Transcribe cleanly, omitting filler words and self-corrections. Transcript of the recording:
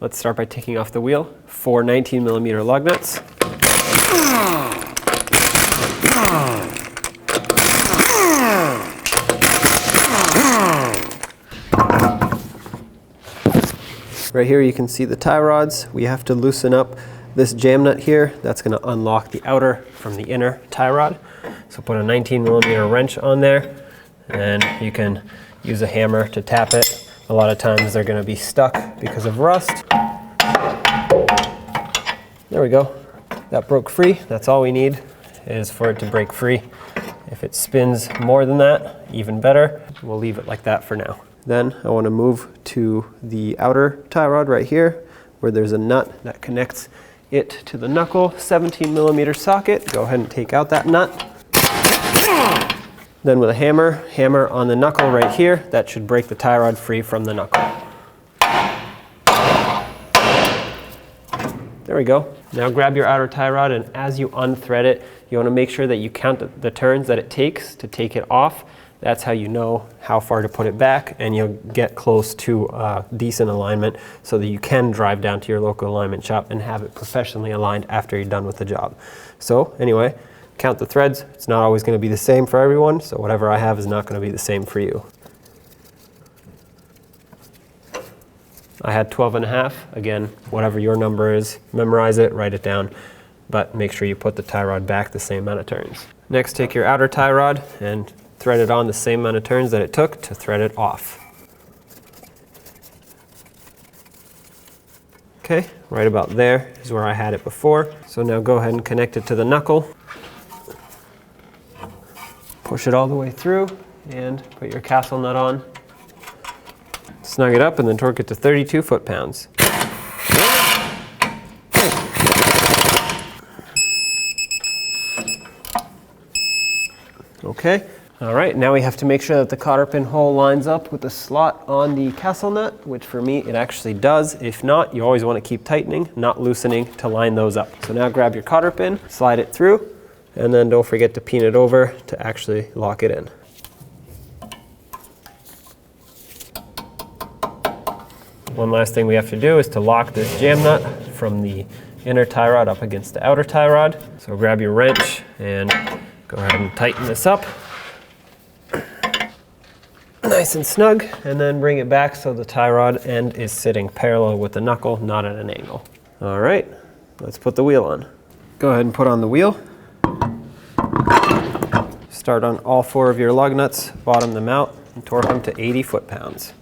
Let's start by taking off the wheel. 4 19mm lug nuts. Right here you can see the tie rods. We have to loosen up this jam nut here. That's going to unlock the outer from the inner tie rod. So put a 19mm wrench on there, and you can use a hammer to tap it. A lot of times they're going to be stuck because of rust. There we go. That broke free. That's all we need is for it to break free. If it spins more than that, even better. We'll leave it like that for now. Then I want to move to the outer tie rod right here, where there's a nut that connects it to the knuckle, 17mm socket. Go ahead and take out that nut. Then with a hammer on the knuckle right here. That should break the tie rod free from the knuckle. There we go. Now grab your outer tie rod, and as you unthread it, you want to make sure that you count the turns that it takes to take it off. That's how you know how far to put it back, and you'll get close to decent alignment so that you can drive down to your local alignment shop and have it professionally aligned after you're done with the job. So anyway, count the threads. It's not always going to be the same for everyone, so whatever I have is not going to be the same for you. I had 12.5. Again, whatever your number is, memorize it, write it down, but make sure you put the tie rod back the same amount of turns. Next, take your outer tie rod and thread it on the same amount of turns that it took to thread it off. Okay, right about there is where I had it before. So now go ahead and connect it to the knuckle. Push it all the way through and put your castle nut on. Snug it up and then torque it to 32 foot-pounds. Okay. All right, now we have to make sure that the cotter pin hole lines up with the slot on the castle nut, which for me it actually does. If not, you always want to keep tightening, not loosening, to line those up. So now grab your cotter pin, slide it through, and then don't forget to pin it over to actually lock it in. One last thing we have to do is to lock this jam nut from the inner tie rod up against the outer tie rod. So grab your wrench and go ahead and tighten this up. Nice and snug, and then bring it back so the tie rod end is sitting parallel with the knuckle, not at an angle. All right, let's put the wheel on. Go ahead and put on the wheel. Start on all 4 of your lug nuts, bottom them out, and torque them to 80 foot-pounds.